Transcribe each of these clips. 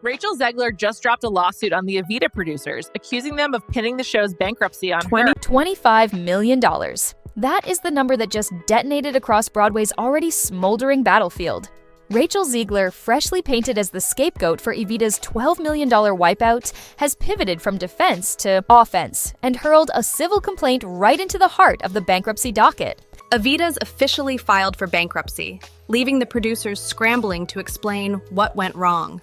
Rachel Zegler just dropped a lawsuit on the Evita producers, accusing them of pinning the show's bankruptcy on her. $25 million. That is the number that just detonated across Broadway's already smoldering battlefield. Rachel Zegler, freshly painted as the scapegoat for Evita's $12 million wipeout, has pivoted from defense to offense and hurled a civil complaint right into the heart of the bankruptcy docket. Evita's officially filed for bankruptcy, leaving the producers scrambling to explain what went wrong.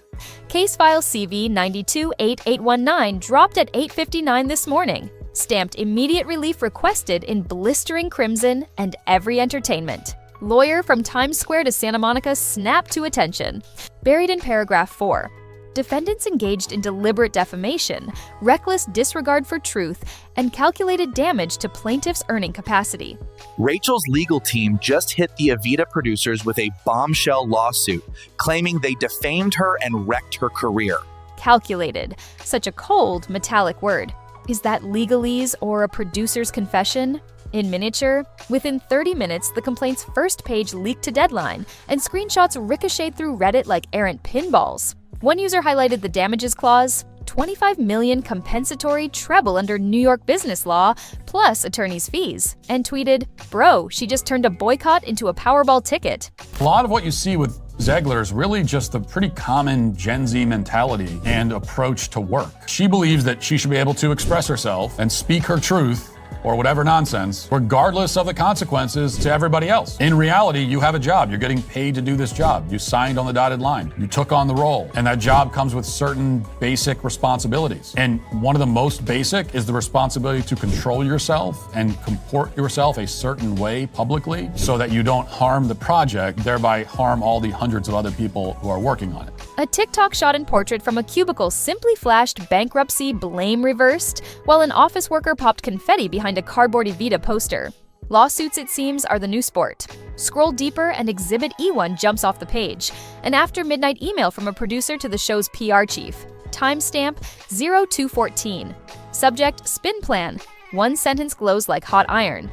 Case file CV 928819 dropped at 8:59 this morning, stamped immediate relief requested in blistering crimson and every entertainment. Lawyer from Times Square to Santa Monica snapped to attention. Buried in paragraph 4. Defendants engaged in deliberate defamation, reckless disregard for truth, and calculated damage to plaintiff's earning capacity. Rachel's legal team just hit the Evita producers with a bombshell lawsuit, claiming they defamed her and wrecked her career. Calculated. Such a cold, metallic word. Is that legalese or a producer's confession? In miniature, within 30 minutes, the complaint's first page leaked to deadline, and screenshots ricocheted through Reddit like errant pinballs. One user highlighted the damages clause, $25 million compensatory treble under New York business law, plus attorney's fees, and tweeted, "Bro, she just turned a boycott into a Powerball ticket." A lot of what you see with Zegler is really just a pretty common Gen Z mentality and approach to work. She believes that she should be able to express herself and speak her truth or whatever nonsense, regardless of the consequences to everybody else. In reality, you have a job. You're getting paid to do this job. You signed on the dotted line. You took on the role. And that job comes with certain basic responsibilities. And one of the most basic is the responsibility to control yourself and comport yourself a certain way publicly so that you don't harm the project, thereby harm all the hundreds of other people who are working on it. A TikTok shot and portrait from a cubicle simply flashed bankruptcy blame reversed, while an office worker popped confetti behind a cardboard Evita poster. Lawsuits, it seems, are the new sport. Scroll deeper and Exhibit E1 jumps off the page. An after-midnight email from a producer to the show's PR chief. Timestamp 0214. Subject, spin plan. One sentence glows like hot iron.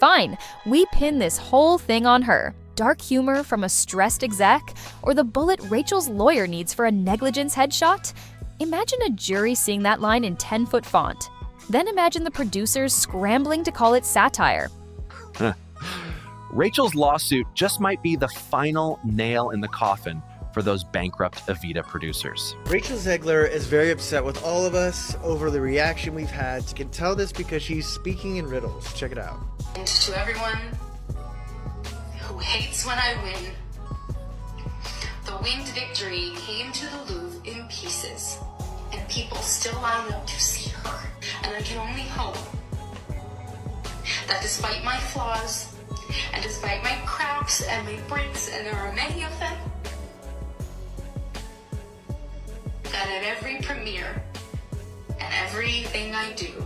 Fine, we pin this whole thing on her. Dark humor from a stressed exec, or the bullet Rachel's lawyer needs for a negligence headshot? Imagine a jury seeing that line in 10-foot font. Then imagine the producers scrambling to call it satire. Rachel's lawsuit just might be the final nail in the coffin for those bankrupt Evita producers. Rachel Zegler is very upset with all of us over the reaction we've had. You can tell this because she's speaking in riddles. Check it out. And to everyone who hates when I win, the winged victory came to the Louvre in pieces, and people still line up to see her. And I can only hope that despite my flaws, and despite my cracks and my breaks, and there are many of them, that at every premiere and everything I do,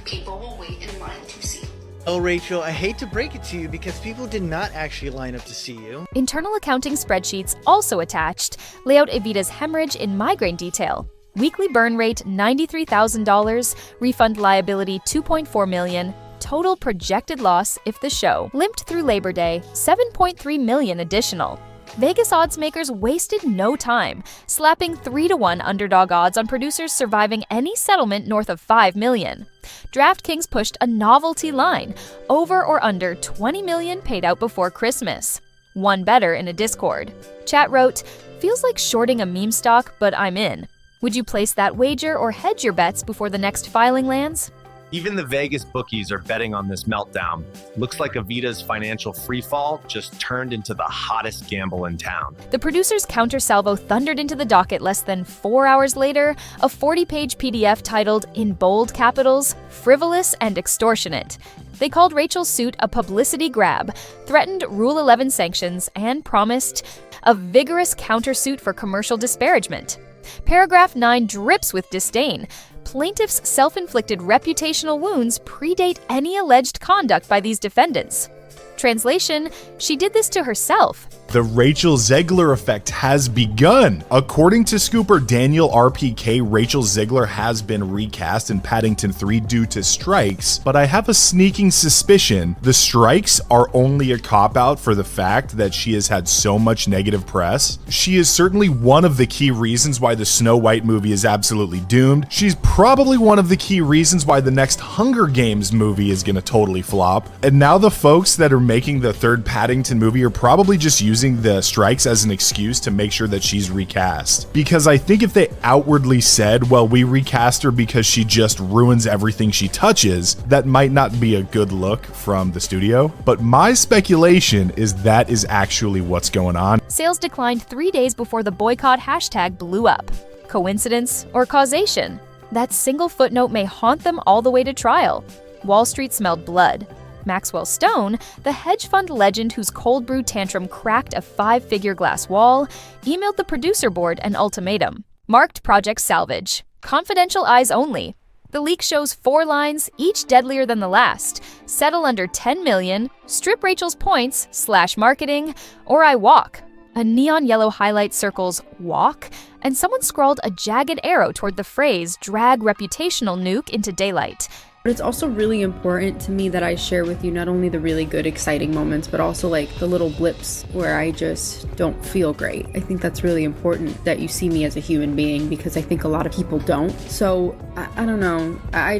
people will wait in line to see. Oh, Rachel, I hate to break it to you because people did not actually line up to see you. Internal accounting spreadsheets, also attached, lay out Evita's hemorrhage in migraine detail. Weekly burn rate $93,000, refund liability $2.4 million, total projected loss if the show limped through Labor Day, $7.3 million additional. Vegas odds makers wasted no time, slapping 3-to-1 underdog odds on producers surviving any settlement north of $5 million. DraftKings pushed a novelty line, over or under $20 million paid out before Christmas. One better in a Discord. Chat wrote, "Feels like shorting a meme stock, but I'm in. Would you place that wager or hedge your bets before the next filing lands?" Even the Vegas bookies are betting on this meltdown. Looks like Evita's financial freefall just turned into the hottest gamble in town. The producer's countersalvo thundered into the docket less than 4 hours later, a 40-page PDF titled, in bold capitals, "Frivolous and Extortionate." They called Rachel's suit a publicity grab, threatened Rule 11 sanctions, and promised a vigorous countersuit for commercial disparagement. Paragraph 9 drips with disdain. Plaintiff's self-inflicted reputational wounds predate any alleged conduct by these defendants. Translation, she did this to herself. The Rachel Zegler effect has begun. According to scooper Daniel RPK, Rachel Zegler has been recast in Paddington 3 due to strikes, but I have a sneaking suspicion the strikes are only a cop-out for the fact that she has had so much negative press. She is certainly one of the key reasons why the Snow White movie is absolutely doomed. She's probably one of the key reasons why the next Hunger Games movie is gonna totally flop. And now the folks that are making the third Paddington movie are probably just using the strikes as an excuse to make sure that she's recast. Because I think if they outwardly said, well, we recast her because she just ruins everything she touches, that might not be a good look from the studio. But my speculation is that is actually what's going on. Sales declined 3 days before the boycott hashtag blew up. Coincidence or causation? That single footnote may haunt them all the way to trial. Wall Street smelled blood. Maxwell Stone, the hedge fund legend whose cold brew tantrum cracked a 5-figure glass wall, emailed the producer board an ultimatum. Marked project salvage. Confidential eyes only. The leak shows 4 lines, each deadlier than the last. Settle under $10 million, strip Rachel's points, /marketing, or I walk. A neon yellow highlight circles walk, and someone scrawled a jagged arrow toward the phrase drag reputational nuke into daylight. But it's also really important to me that I share with you not only the really good, exciting moments, but also like the little blips where I just don't feel great. I think that's really important that you see me as a human being because I think a lot of people don't. So I don't know. I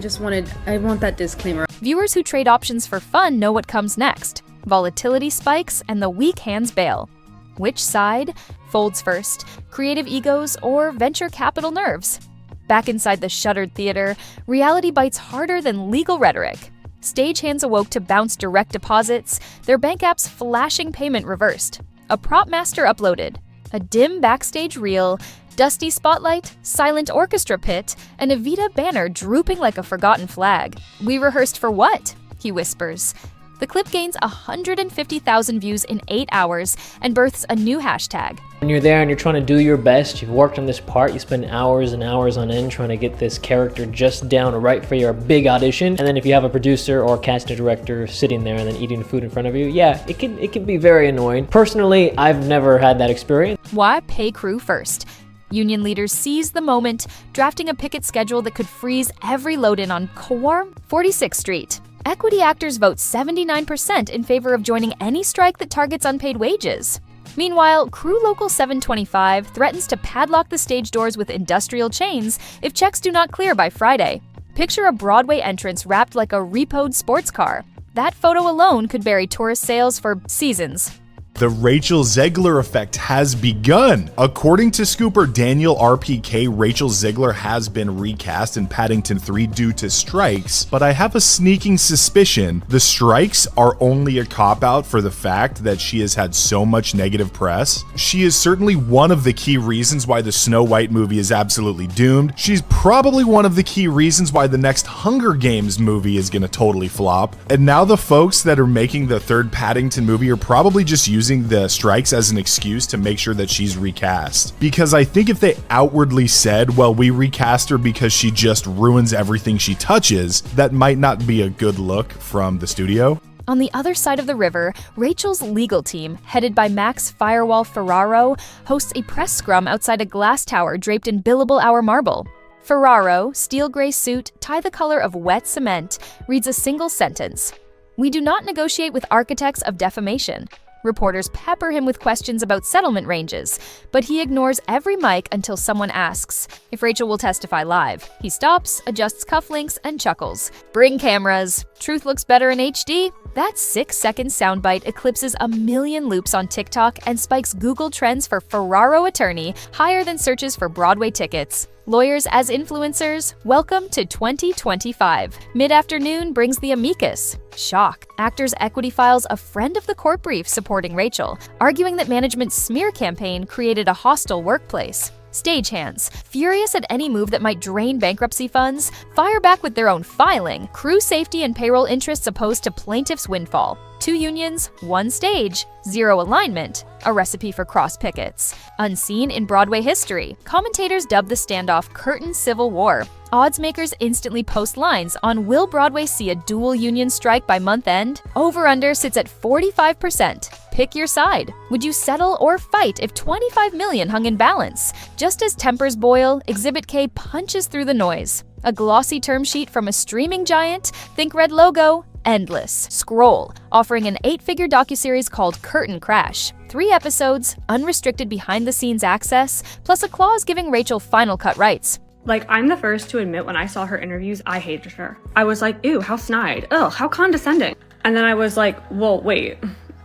want that disclaimer. Viewers who trade options for fun know what comes next. Volatility spikes and the weak hands bail. Which side folds first? Creative egos or venture capital nerves? Back inside the shuttered theater, reality bites harder than legal rhetoric. Stagehands awoke to bounce direct deposits, their bank apps flashing payment reversed. A prop master uploaded. A dim backstage reel, dusty spotlight, silent orchestra pit, an Evita banner drooping like a forgotten flag. We rehearsed for what? He whispers. The clip gains 150,000 views in 8 hours and births a new hashtag. When you're there and you're trying to do your best, you've worked on this part, you spend hours and hours on end trying to get this character just down right for your big audition. And then if you have a producer or casting director sitting there and then eating food in front of you, yeah, it can be very annoying. Personally, I've never had that experience. Why pay crew first? Union leaders seized the moment, drafting a picket schedule that could freeze every load-in on core 46th Street. Equity actors vote 79% in favor of joining any strike that targets unpaid wages. Meanwhile, Crew Local 725 threatens to padlock the stage doors with industrial chains if checks do not clear by Friday. Picture a Broadway entrance wrapped like a repoed sports car. That photo alone could bury tourist sales for seasons. The Rachel Zegler effect has begun. According to scooper Daniel RPK, Rachel Zegler has been recast in Paddington 3 due to strikes, but I have a sneaking suspicion the strikes are only a cop-out for the fact that she has had so much negative press. She is certainly one of the key reasons why the Snow White movie is absolutely doomed. She's probably one of the key reasons why the next Hunger Games movie is gonna totally flop. And now the folks that are making the third Paddington movie are probably just using the strikes as an excuse to make sure that she's recast. Because I think if they outwardly said, well, we recast her because she just ruins everything she touches, that might not be a good look from the studio. On the other side of the river, Rachel's legal team, headed by Max Firewall Ferraro, hosts a press scrum outside a glass tower draped in billable hour marble. Ferraro, steel gray suit, tie the color of wet cement, reads a single sentence. We do not negotiate with architects of defamation. Reporters pepper him with questions about settlement ranges, but he ignores every mic until someone asks if Rachel will testify live. He stops, adjusts cufflinks, and chuckles. Bring cameras. Truth looks better in HD. That 6-second soundbite eclipses 1 million loops on TikTok and spikes Google Trends for Ferraro attorney higher than searches for Broadway tickets. Lawyers as influencers, welcome to 2025. Mid-afternoon brings the amicus. Shock. Actors Equity files a friend of the court brief supporting Rachel, arguing that management's smear campaign created a hostile workplace. Stagehands, furious at any move that might drain bankruptcy funds, fire back with their own filing. Crew safety and payroll interests opposed to plaintiff's windfall. 2 unions, 1 stage, 0 alignment, a recipe for cross pickets. Unseen in Broadway history, commentators dub the standoff curtain civil war. Odds makers instantly post lines on will Broadway see a dual union strike by month end? Over-under sits at 45%. Pick your side. Would you settle or fight if $25 million hung in balance? Just as tempers boil, Exhibit K punches through the noise. A glossy term sheet from a streaming giant? Think red logo. Endless. Scroll, offering an 8-figure docuseries called Curtain Crash. 3 episodes, unrestricted behind-the-scenes access, plus a clause giving Rachel final cut rights. Like, I'm the first to admit when I saw her interviews, I hated her. I was like, ew, how snide. Ugh, how condescending. And then I was like, well, wait,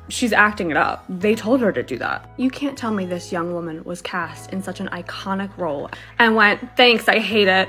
she's acting it up. They told her to do that. You can't tell me this young woman was cast in such an iconic role and went, thanks, I hate it.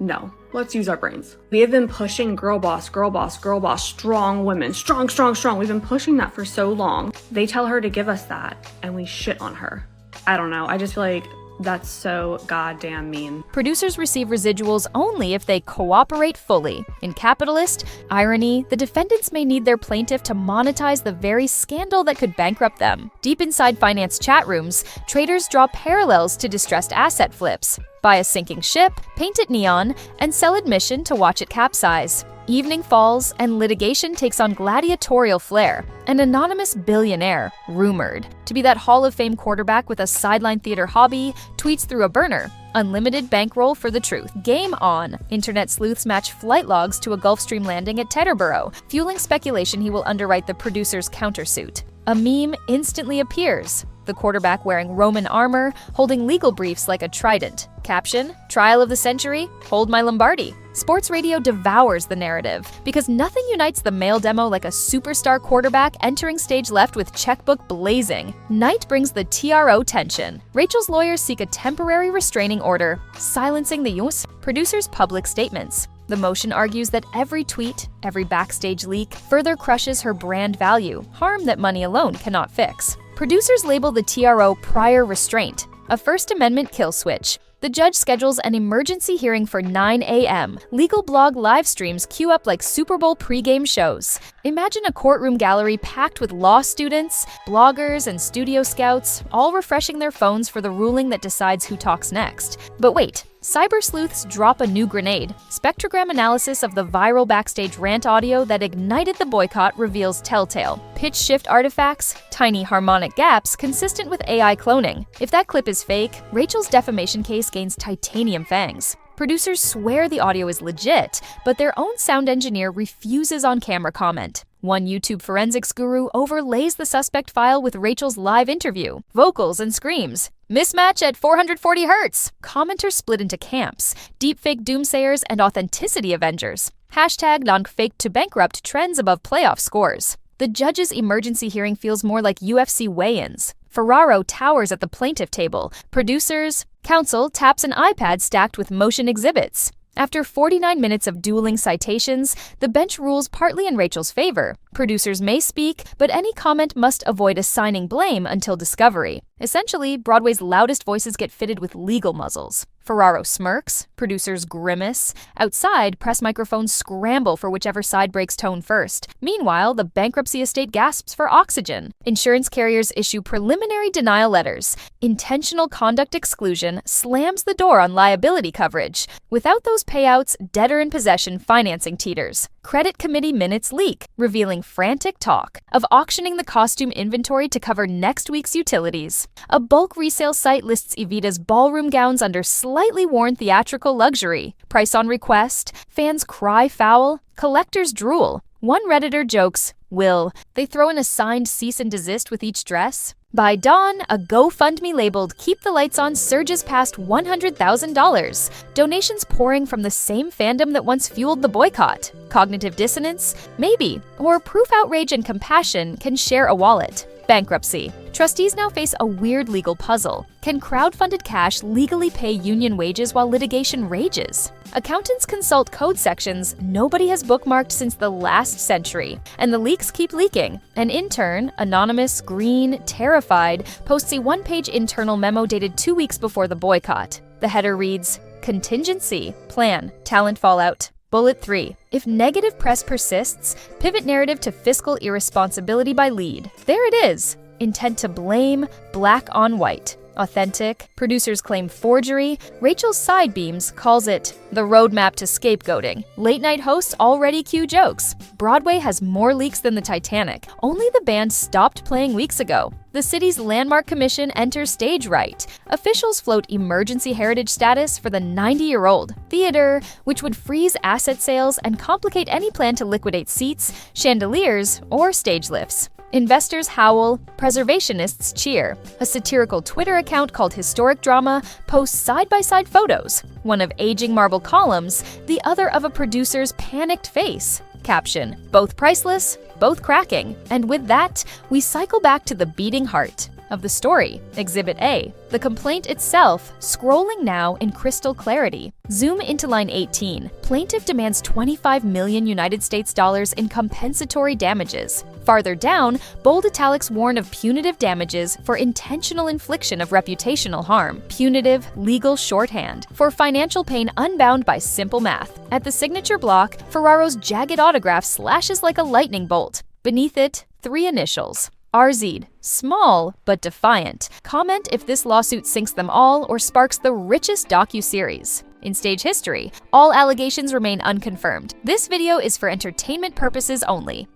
No, let's use our brains. We have been pushing girl boss, girl boss, girl boss, strong women, strong, strong, strong. We've been pushing that for so long. They tell her to give us that and we shit on her. I don't know. I just feel like that's so goddamn mean. Producers receive residuals only if they cooperate fully. In capitalist irony, the defendants may need their plaintiff to monetize the very scandal that could bankrupt them. Deep inside finance chat rooms, traders draw parallels to distressed asset flips. Buy a sinking ship, paint it neon, and sell admission to watch it capsize. Evening falls, and litigation takes on gladiatorial flair. An anonymous billionaire, rumored to be that Hall of Fame quarterback with a sideline theater hobby, tweets through a burner. Unlimited bankroll for the truth. Game on. Internet sleuths match flight logs to a Gulfstream landing at Teterboro, fueling speculation he will underwrite the producer's countersuit. A meme instantly appears. The quarterback wearing Roman armor, holding legal briefs like a trident. Caption, Trial of the Century, Hold My Lombardi. Sports radio devours the narrative, because nothing unites the male demo like a superstar quarterback entering stage left with checkbook blazing. Night brings the TRO tension. Rachel's lawyers seek a temporary restraining order, silencing the producer's public statements. The motion argues that every tweet, every backstage leak, further crushes her brand value, harm that money alone cannot fix. Producers label the TRO prior restraint, a First Amendment kill switch. The judge schedules an emergency hearing for 9 a.m. Legal blog live streams queue up like Super Bowl pregame shows. Imagine a courtroom gallery packed with law students, bloggers, and studio scouts, all refreshing their phones for the ruling that decides who talks next. But wait, cyber sleuths drop a new grenade. Spectrogram analysis of the viral backstage rant audio that ignited the boycott reveals telltale pitch shift artifacts, tiny harmonic gaps consistent with AI cloning. If that clip is fake, Rachel's defamation case gains titanium fangs. Producers swear the audio is legit, but their own sound engineer refuses on-camera comment. One YouTube forensics guru overlays the suspect file with Rachel's live interview, vocals and screams. Mismatch at 440 hertz. Commenters split into camps, deepfake doomsayers and authenticity avengers. Hashtag non-fake to bankrupt trends above playoff scores. The judge's emergency hearing feels more like UFC weigh-ins. Ferraro towers at the plaintiff table. Producers, counsel taps an iPad stacked with motion exhibits. After 49 minutes of dueling citations, the bench rules partly in Rachel's favor. Producers may speak, but any comment must avoid assigning blame until discovery. Essentially, Broadway's loudest voices get fitted with legal muzzles. Ferraro smirks, producers grimace. Outside, press microphones scramble for whichever side breaks tone first. Meanwhile, the bankruptcy estate gasps for oxygen. Insurance carriers issue preliminary denial letters. Intentional conduct exclusion slams the door on liability coverage. Without those payouts, debtor in possession financing teeters. Credit committee minutes leak, revealing frantic talk of auctioning the costume inventory to cover next week's utilities. A bulk resale site lists Evita's ballroom gowns under slightly worn theatrical luxury. Price on request, fans cry foul, collectors drool. One Redditor jokes, will they throw in a signed cease and desist with each dress? By dawn, a GoFundMe labeled Keep the Lights On surges past $100,000. Donations pouring from the same fandom that once fueled the boycott. Cognitive dissonance? Maybe. Or proof outrage and compassion can share a wallet. Bankruptcy. Trustees now face a weird legal puzzle. Can crowdfunded cash legally pay union wages while litigation rages? Accountants consult code sections nobody has bookmarked since the last century, and the leaks keep leaking. An intern, anonymous, green, terrified, posts a one-page internal memo dated 2 weeks before the boycott. The header reads, Contingency, Plan, Talent Fallout. Bullet 3. If negative press persists, pivot narrative to fiscal irresponsibility by lead. There it is. Intent to blame, black on white. authentic. Producers claim forgery. Rachel's side beams calls it the roadmap to scapegoating. Late-night hosts already cue jokes. Broadway has more leaks than the Titanic. Only the band stopped playing weeks ago. The city's landmark commission enters stage right. Officials float emergency heritage status for the 90-year-old theater, which would freeze asset sales and complicate any plan to liquidate seats, chandeliers, or stage lifts. Investors howl, preservationists cheer. A satirical Twitter account called Historic Drama posts side-by-side photos, one of aging marble columns, the other of a producer's panicked face. Caption: both priceless, both cracking. And with that, we cycle back to the beating heart of the story, Exhibit A. The complaint itself, scrolling now in crystal clarity. Zoom into line 18. Plaintiff demands 25 million United States dollars in compensatory damages. Farther down, bold italics warn of punitive damages for intentional infliction of reputational harm. Punitive legal shorthand for financial pain unbound by simple math. At the signature block, Ferraro's jagged autograph slashes like a lightning bolt. Beneath it, 3 initials. RZ, small but defiant. Comment if this lawsuit sinks them all or sparks the richest docu-series in stage history. All allegations remain unconfirmed. This video is for entertainment purposes only.